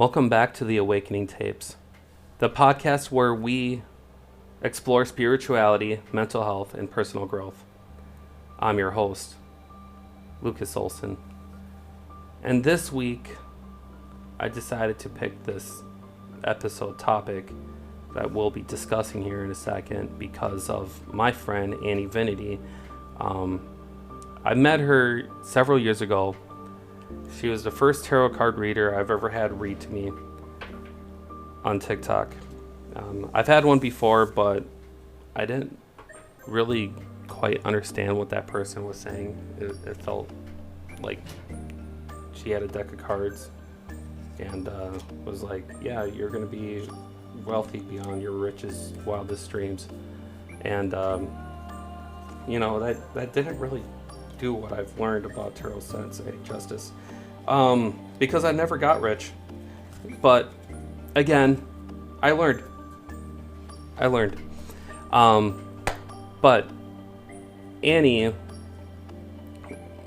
Welcome back to the Awakening Tapes, the podcast where we explore spirituality, mental health, and personal growth. I'm your host, Lucas Olson. And this week, I decided to pick this episode topic that we'll be discussing here in a second because of my friend, Annie Vinity. I met her several years ago. She was the first tarot card reader I've ever had read to me on TikTok. I've had one before, but I didn't really quite understand what that person was saying. It felt like she had a deck of cards and was like, yeah, you're going to be wealthy beyond your richest, wildest dreams. And, that didn't really do what I've learned about tarot sensei justice, because I never got rich. But again, I learned. But Annie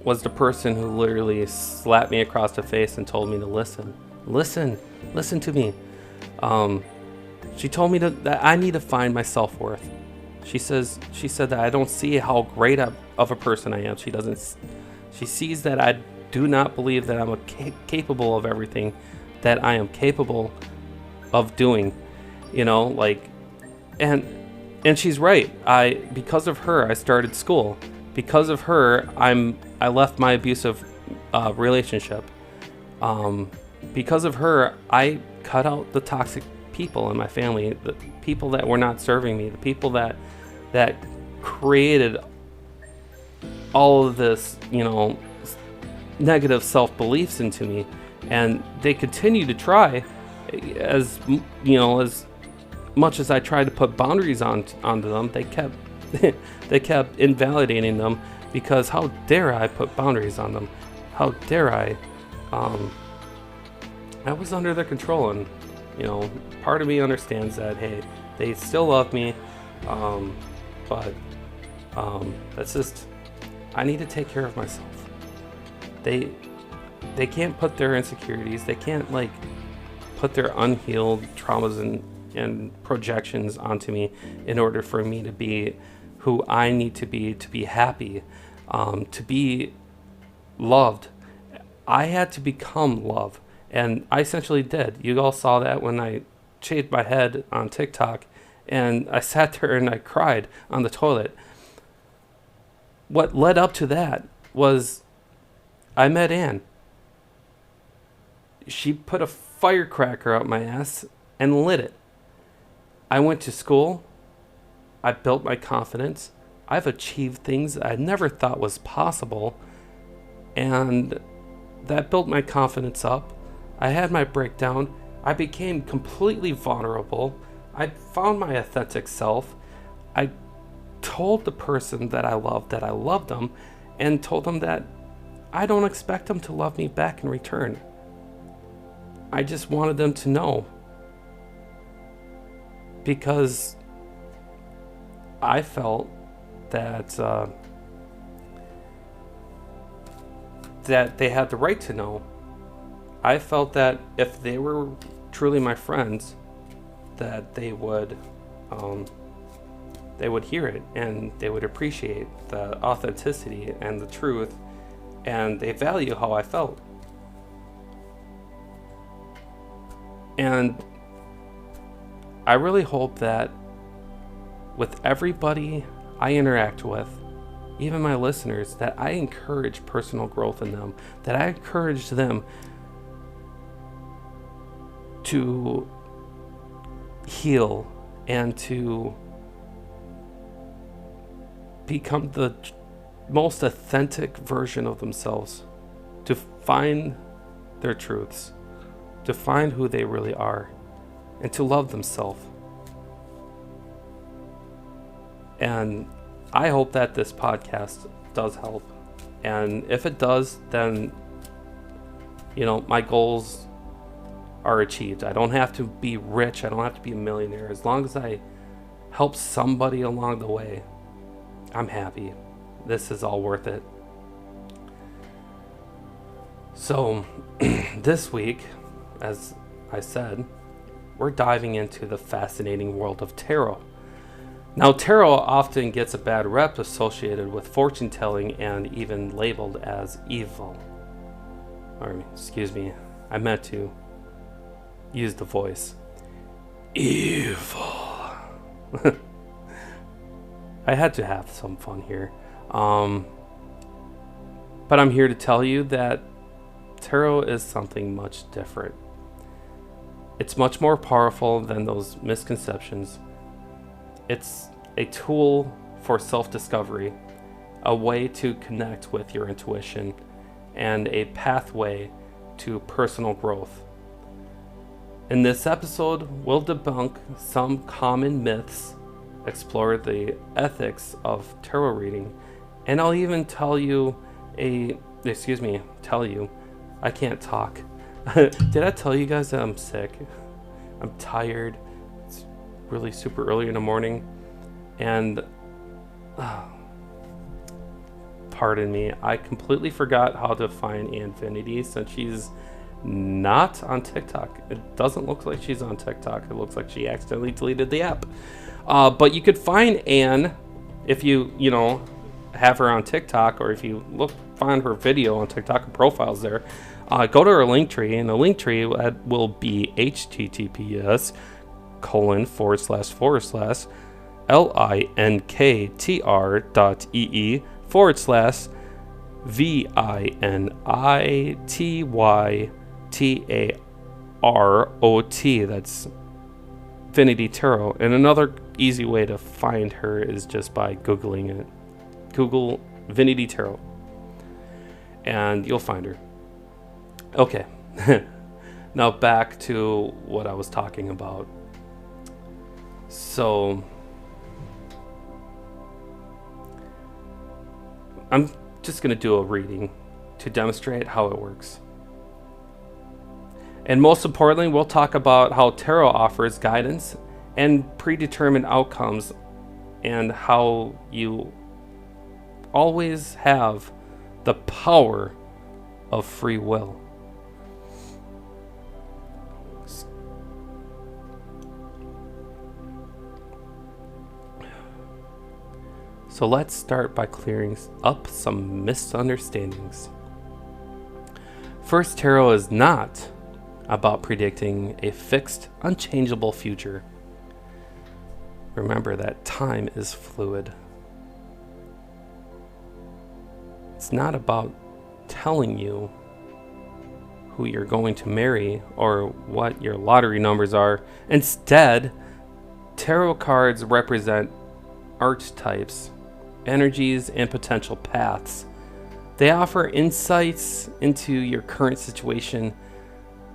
was the person who literally slapped me across the face and told me to listen to me. She told me that I need to find my self-worth. She said that I don't see how great of a person I am. She sees that I do not believe that I'm capable of everything that I am capable of doing, and she's right. Because of her, I started school. Because of her, I left my abusive relationship. Because of her, I cut out the toxic people in my family, the people that were not serving me, the people that created all of this, negative self-beliefs into me. And they continue to try, as much as I tried to put boundaries onto them, they kept invalidating them, because how dare I put boundaries on them? How dare I? I was under their control, and part of me understands that, hey, they still love me, but that's just, I need to take care of myself. They can't put their insecurities, they can't put their unhealed traumas and projections onto me in order for me to be who I need to be happy, to be loved. I had to become love, and I essentially did. You all saw that when I shaved my head on TikTok, and I sat there and I cried on the toilet. What led up to that was I met Anne. She put a firecracker up my ass and lit it. I went to school. I built my confidence. I've achieved things I never thought was possible, and that built my confidence up. I had my breakdown. I became completely vulnerable. I found my authentic self. I told the person that I loved them, and told them that I don't expect them to love me back in return. I just wanted them to know, because I felt that that they had the right to know. I felt that if they were truly my friends, that they would hear it, and they would appreciate the authenticity and the truth, and they value how I felt. And I really hope that with everybody I interact with, even my listeners, that I encourage personal growth in them, that I encourage them to heal and to become the most authentic version of themselves, to find their truths, to find who they really are, and to love themselves. And I hope that this podcast does help. And if it does, then, my goals are achieved. I don't have to be rich. I don't have to be a millionaire. As long as I help somebody along the way, I'm happy. This is all worth it. So this week, as I said, we're diving into the fascinating world of tarot. Now, tarot often gets a bad rep associated with fortune telling and even labeled as evil. Or, excuse me, I meant to use the voice. Evil. I had to have some fun here. But I'm here to tell you that tarot is something much different. It's much more powerful than those misconceptions. It's a tool for self-discovery, a way to connect with your intuition, and a pathway to personal growth. In this episode, we'll debunk some common myths, explore the ethics of tarot reading, and I'll even tell you, I can't talk. Did I tell you guys that I'm sick? I'm tired. It's really super early in the morning. And, pardon me, I completely forgot how to find Infinity since she's not on TikTok. It doesn't look like she's on TikTok. It looks like she accidentally deleted the app. But you could find Anne if you have her on TikTok, or if you find her video on TikTok and profiles there. Go to her link tree, and the link tree will be linktr.ee//linktr.ee/VINITYTAROT. That's Infinity Tarot. And another easy way to find her is just by Googling it. Google Infinity Tarot, and you'll find her. Okay, now back to what I was talking about. So, I'm just going to do a reading to demonstrate how it works. And most importantly, we'll talk about how tarot offers guidance and predetermined outcomes, and how you always have the power of free will. So let's start by clearing up some misunderstandings. First, tarot is not about predicting a fixed, unchangeable future. Remember that time is fluid. It's not about telling you who you're going to marry or what your lottery numbers are. Instead, tarot cards represent archetypes, energies, and potential paths. They offer insights into your current situation,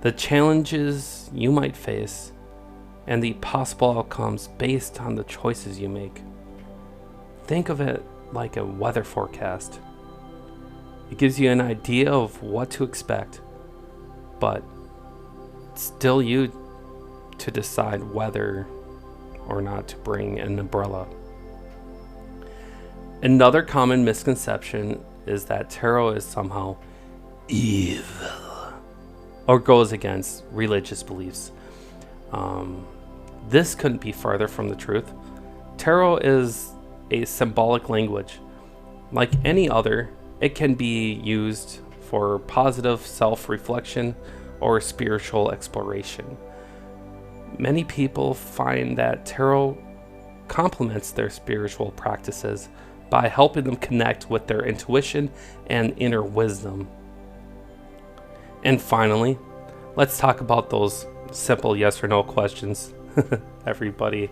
the challenges you might face, and the possible outcomes based on the choices you make. Think of it like a weather forecast. It gives you an idea of what to expect, but it's still you to decide whether or not to bring an umbrella. Another common misconception is that tarot is somehow evil or goes against religious beliefs. This couldn't be farther from the truth. Tarot is a symbolic language. Like any other, it can be used for positive self-reflection or spiritual exploration. Many people find that tarot complements their spiritual practices by helping them connect with their intuition and inner wisdom. And finally, let's talk about those simple yes or no questions. Everybody,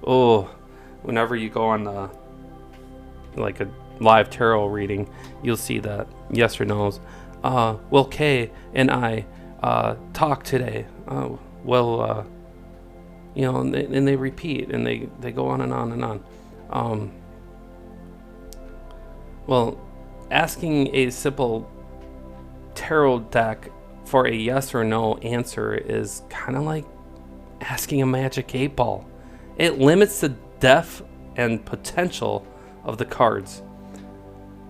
whenever you go on like a live tarot reading, you'll see that yes or no's. Will Kay and I talk today? And they repeat, and they go on and on and on. Well, asking a simple tarot deck for a yes or no answer is kind of like asking a magic 8-ball. It limits the depth and potential of the cards.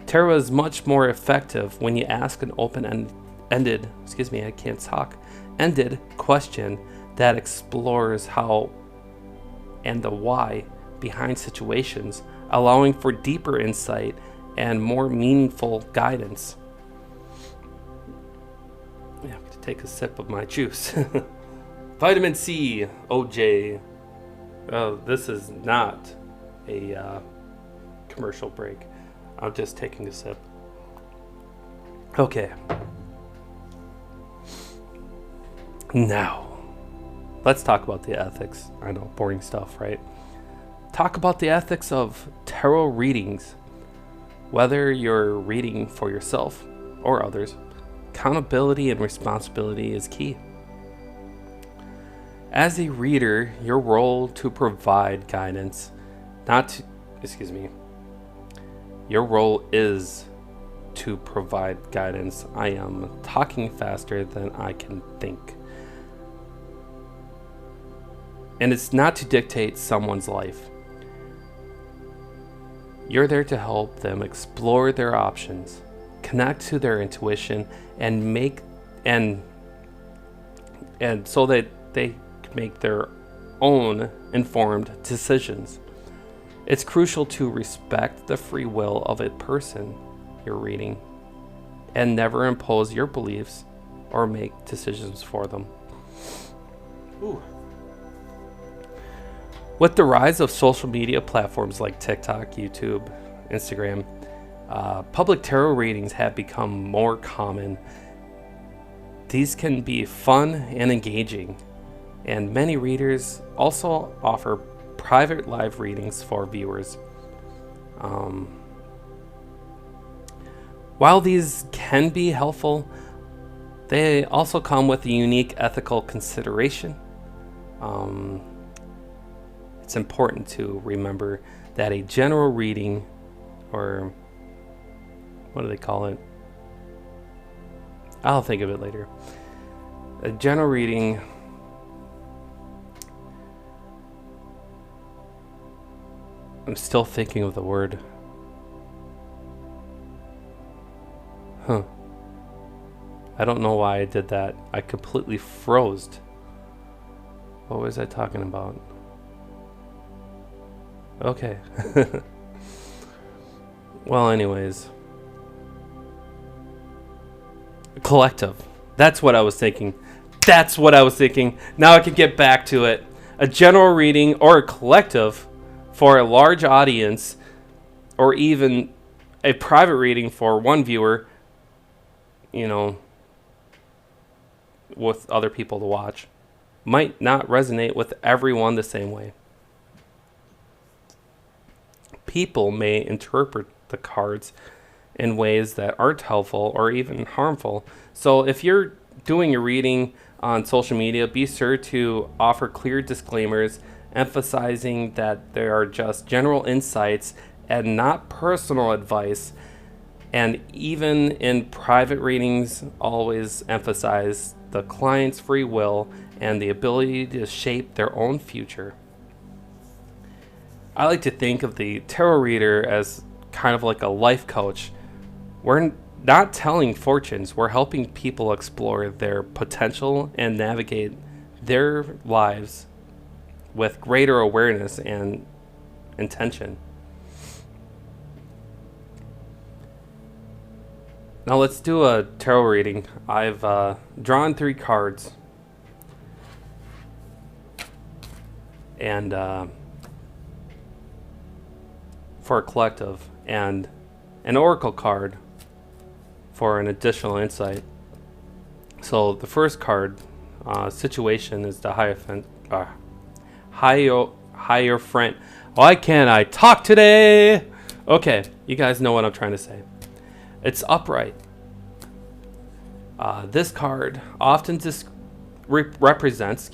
Tarot is much more effective when you ask an open-ended ended question that explores how and the why behind situations, allowing for deeper insight and more meaningful guidance. Yeah, I'm going to take a sip of my juice. Vitamin C, OJ. Oh, this is not a commercial break. I'm just taking a sip. Okay. Now, let's talk about the ethics. I know, boring stuff, right? Talk about the ethics of tarot readings. Whether you're reading for yourself or others, accountability and responsibility is key. As a reader, your role to provide guidance, your role is to provide guidance. I am talking faster than I can think. And it's not to dictate someone's life. You're there to help them explore their options, connect to their intuition, and so that they can make their own informed decisions. It's crucial to respect the free will of a person you're reading and never impose your beliefs or make decisions for them. Ooh. With the rise of social media platforms like TikTok, YouTube, Instagram, public tarot readings have become more common. These can be fun and engaging, and many readers also offer private live readings for viewers. While these can be helpful, they also come with a unique ethical consideration. It's important to remember that a general reading, or what do they call it? I'll think of it later. A general reading I'm still thinking of the word. I don't know why I did that. I completely froze. What was I talking about? Okay. Well, anyways. Collective. That's what I was thinking. Now I can get back to it. A general reading or a collective for a large audience, or even a private reading for one viewer, with other people to watch, might not resonate with everyone the same way. People may interpret the cards in ways that aren't helpful or even harmful. So if you're doing a reading on social media, be sure to offer clear disclaimers emphasizing that they are just general insights and not personal advice. And even in private readings, always emphasize the client's free will and the ability to shape their own future. I like to think of the tarot reader as kind of like a life coach. We're not telling fortunes, we're helping people explore their potential and navigate their lives with greater awareness and intention. Now let's do a tarot reading. I've drawn 3 cards. And for a collective, and an oracle card for an additional insight. So the first card, situation, is the Hierophant. Hierophant. Why can't I talk today? Okay, you guys know what I'm trying to say. It's upright. This card often represents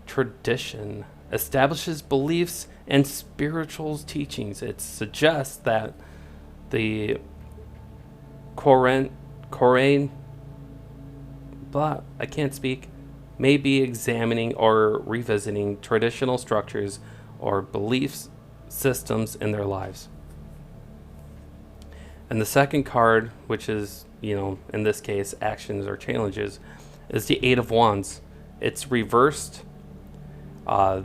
tradition, establishes beliefs and spiritual teachings. It suggests that the Koran, may be examining or revisiting traditional structures or belief systems in their lives. And the second card, which is, in this case, actions or challenges, is the Eight of Wands. It's reversed.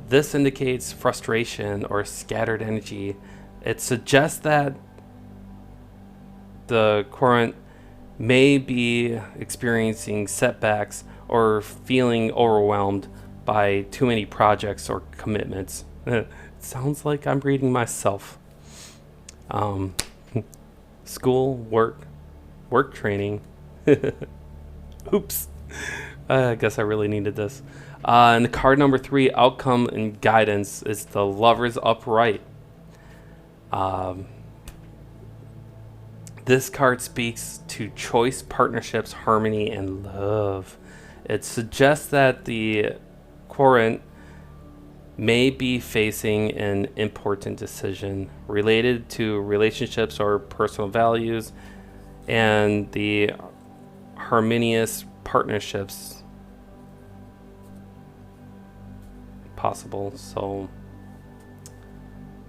This indicates frustration or scattered energy. It suggests that the current may be experiencing setbacks or feeling overwhelmed by too many projects or commitments. It sounds like I'm reading myself. School, work training. Oops. I guess I really needed this. And the card number 3, outcome and guidance, is the Lover's upright. This card speaks to choice, partnerships, harmony, and love. It suggests that the querent may be facing an important decision related to relationships or personal values, and the harmonious partnerships possible. So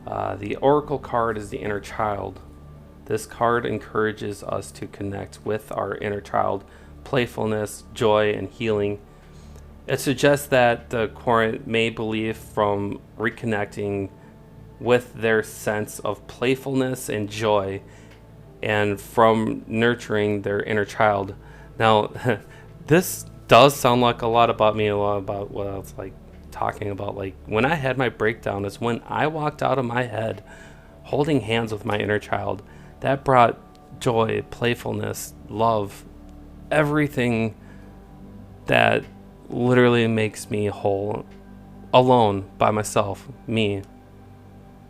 the Oracle card is the inner child. This card encourages us to connect with our inner child, playfulness, joy, and healing. It suggests that the querent may believe from reconnecting with their sense of playfulness and joy, and from nurturing their inner child. Now, this does sound like a lot about me, a lot about what I was like talking about. Like when I had my breakdown is when I walked out of my head holding hands with my inner child. That brought joy, playfulness, love, everything that literally makes me whole, alone, by myself, me.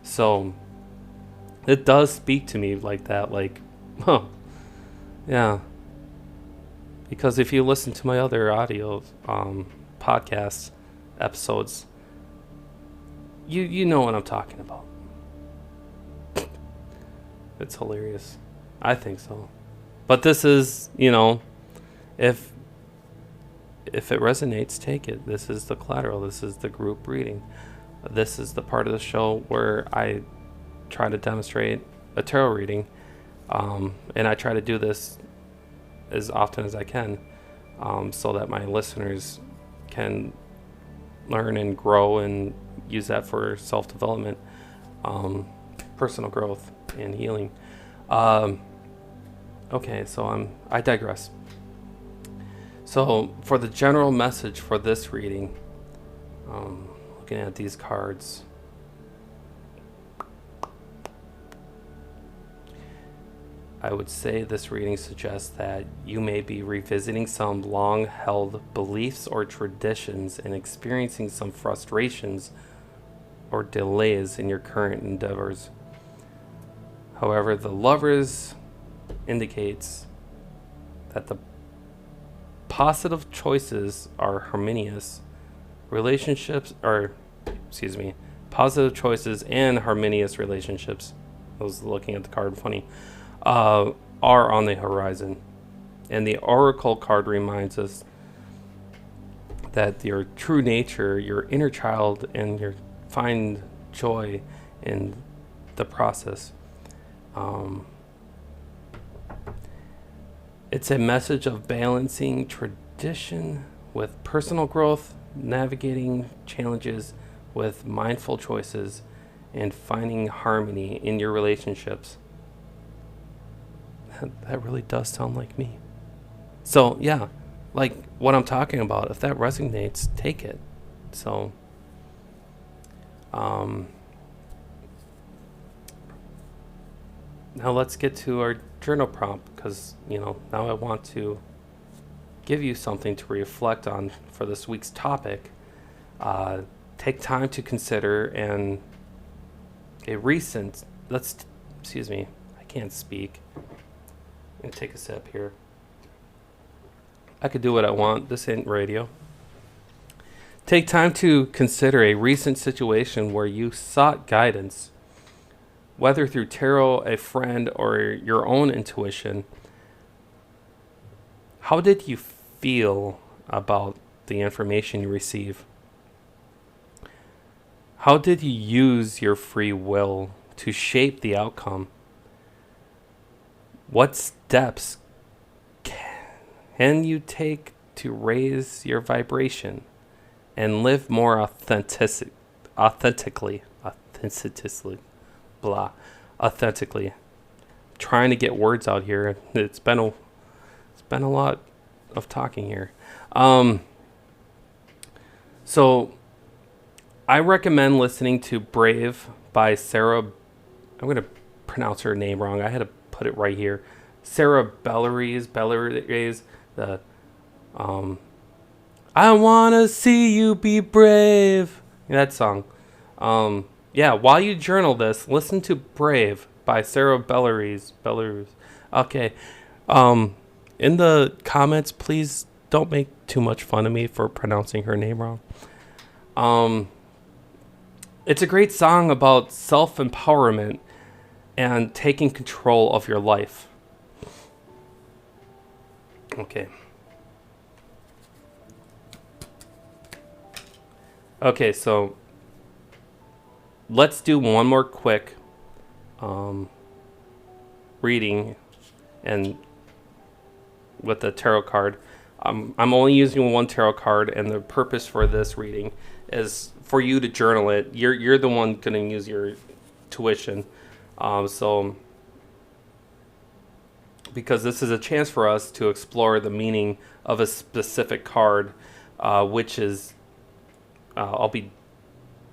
So it does speak to me like that, like, yeah. Because if you listen to my other audio podcast episodes, you know what I'm talking about. It's hilarious. I think so. But this is, if it resonates, take it. This is the collateral. This is the group reading. This is the part of the show where I try to demonstrate a tarot reading. And I try to do this as often as I can, so that my listeners can learn and grow and use that for self-development, personal growth, and healing. Okay, so I digress. So for the general message for this reading, looking at these cards, I would say this reading suggests that you may be revisiting some long-held beliefs or traditions and experiencing some frustrations or delays in your current endeavors. However, the Lovers indicates that the positive choices are harmonious. Positive choices and harmonious relationships, I was looking at the card funny, are on the horizon. And the Oracle card reminds us that your true nature, your inner child, and your find joy in the process. It's a message of balancing tradition with personal growth, navigating challenges with mindful choices, and finding harmony in your relationships. That really does sound like me. So yeah, like what I'm talking about, if that resonates, take it. So now let's get to our journal prompt, because now I want to give you something to reflect on for this week's topic. Take time to consider and a recent, excuse me, I can't speak. I'm going to take a sip here. I could do what I want. This ain't radio. Take time to consider a recent situation where you sought guidance, whether through tarot, a friend, or your own intuition. How did you feel about the information you receive? How did you use your free will to shape the outcome? What steps can you take to raise your vibration and live more authentically, authentically? Trying to get words out here. It's been a lot of talking here. So I recommend listening to Brave by Sarah. I'm going to pronounce her name wrong. I had to put it right here. Sarah Belleries, the I want to see you be brave. That song. Yeah, while you journal this, listen to Brave by Sarah Belleries. Okay. In the comments, please don't make too much fun of me for pronouncing her name wrong. It's a great song about self-empowerment and taking control of your life. Okay. Okay, so let's do one more quick reading and with the tarot card. I'm only using one tarot card, and the purpose for this reading is for you to journal it. You're the one going to use your tuition. So because this is a chance for us to explore the meaning of a specific card, which is I'll be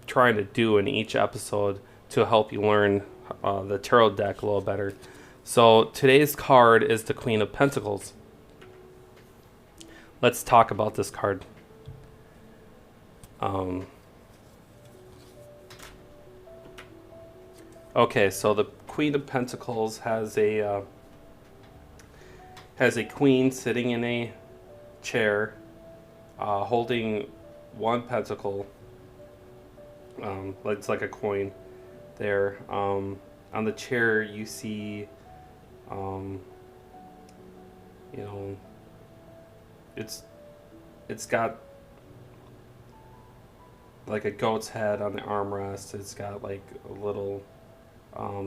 trying to do in each episode to help you learn the tarot deck a little better. So today's card is the Queen of Pentacles. Let's talk about this card. Okay, so the Queen of Pentacles has a queen sitting in a chair, holding one pentacle. It's like a coin there. On the chair, you see, it's got like a goat's head on the armrest. It's got like a little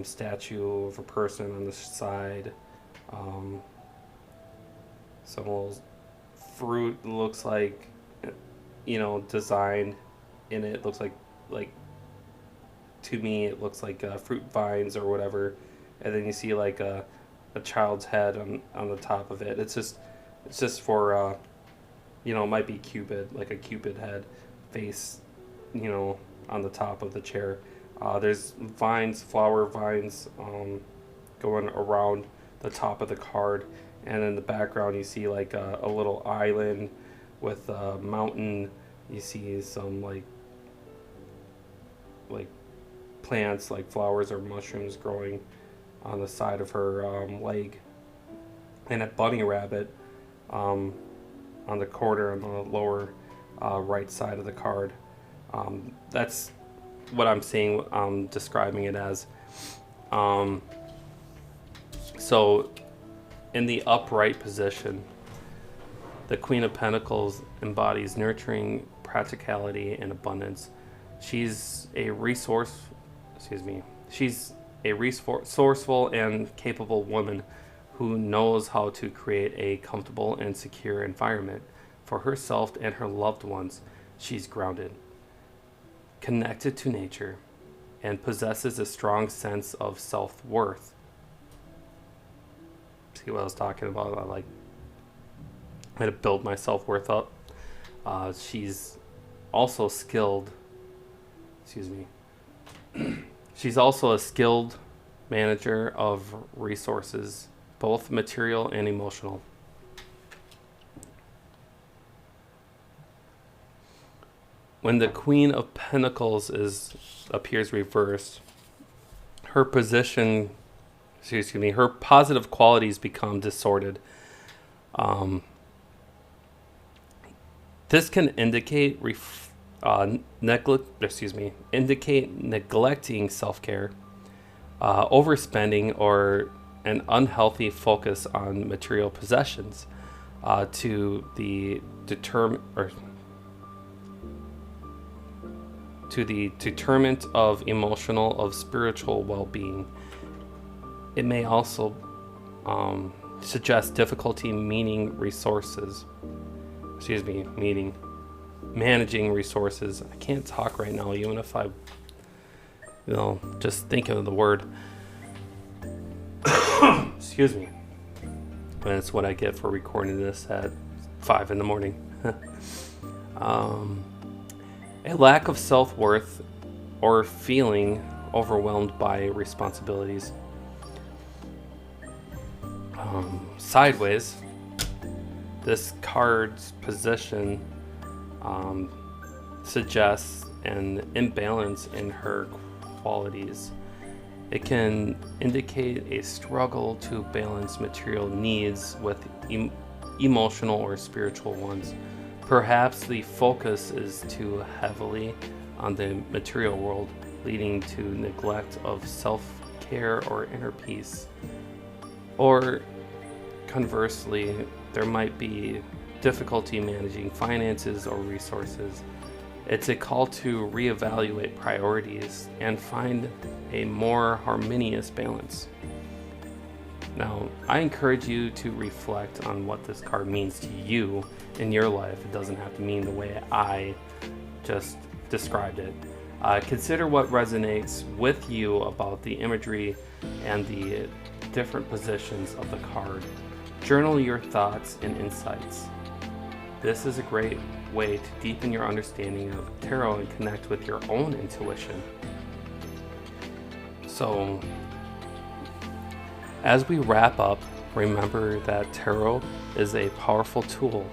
statue of a person on the side. Some little fruit looks like, designed in it. Looks like to me it looks like fruit vines or whatever. And then you see like a child's head on the top of it. It's just for it might be Cupid, like a Cupid head face, on the top of the chair. There's vines, flower vines, going around the top of the card, and in the background you see like a little island with a mountain. You see some like plants, like flowers or mushrooms growing on the side of her leg, and a bunny rabbit on the corner on the lower right side of the card. That's what I'm seeing. I'm describing it as. So in the upright position, the Queen of Pentacles embodies nurturing, practicality, and abundance. She's a resourceful and capable woman who knows how to create a comfortable and secure environment for herself and her loved ones. She's grounded, connected to nature, and possesses a strong sense of self-worth. See what I was talking about? I had to build my self-worth up. She's also skilled. She's also a skilled manager of resources, both material and emotional. When the Queen of Pentacles appears reversed, her positive qualities become distorted. This can indicate neglecting self-care, overspending, or an unhealthy focus on material possessions, to the deterrent of spiritual well-being. It may also suggests difficulty managing resources. I can't talk right now, even if I, just think of the word. Excuse me. That's what I get for recording this at 5 a.m. A lack of self-worth or feeling overwhelmed by responsibilities. Sideways, this card's position suggests an imbalance in her qualities. It can indicate a struggle to balance material needs with emotional or spiritual ones. Perhaps the focus is too heavily on the material world, leading to neglect of self-care or inner peace. Or conversely, there might be difficulty managing finances or resources. It's a call to reevaluate priorities and find a more harmonious balance. Now, I encourage you to reflect on what this card means to you in your life. It doesn't have to mean the way I just described it. Consider what resonates with you about the imagery and the different positions of the card. Journal your thoughts and insights. This is a great way to deepen your understanding of tarot and connect with your own intuition. So, as we wrap up, remember that tarot is a powerful tool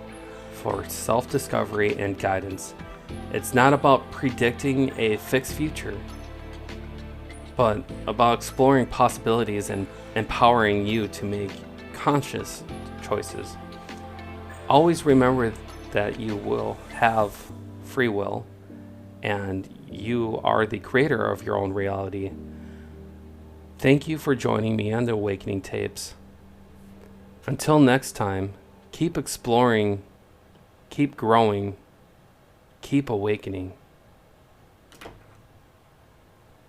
for self-discovery and guidance. It's not about predicting a fixed future, but about exploring possibilities and empowering you to make conscious choices. Always remember that you will have free will and you are the creator of your own reality. Thank you for joining me on the Awakening Tapes. Until next time, keep exploring, keep growing, keep awakening.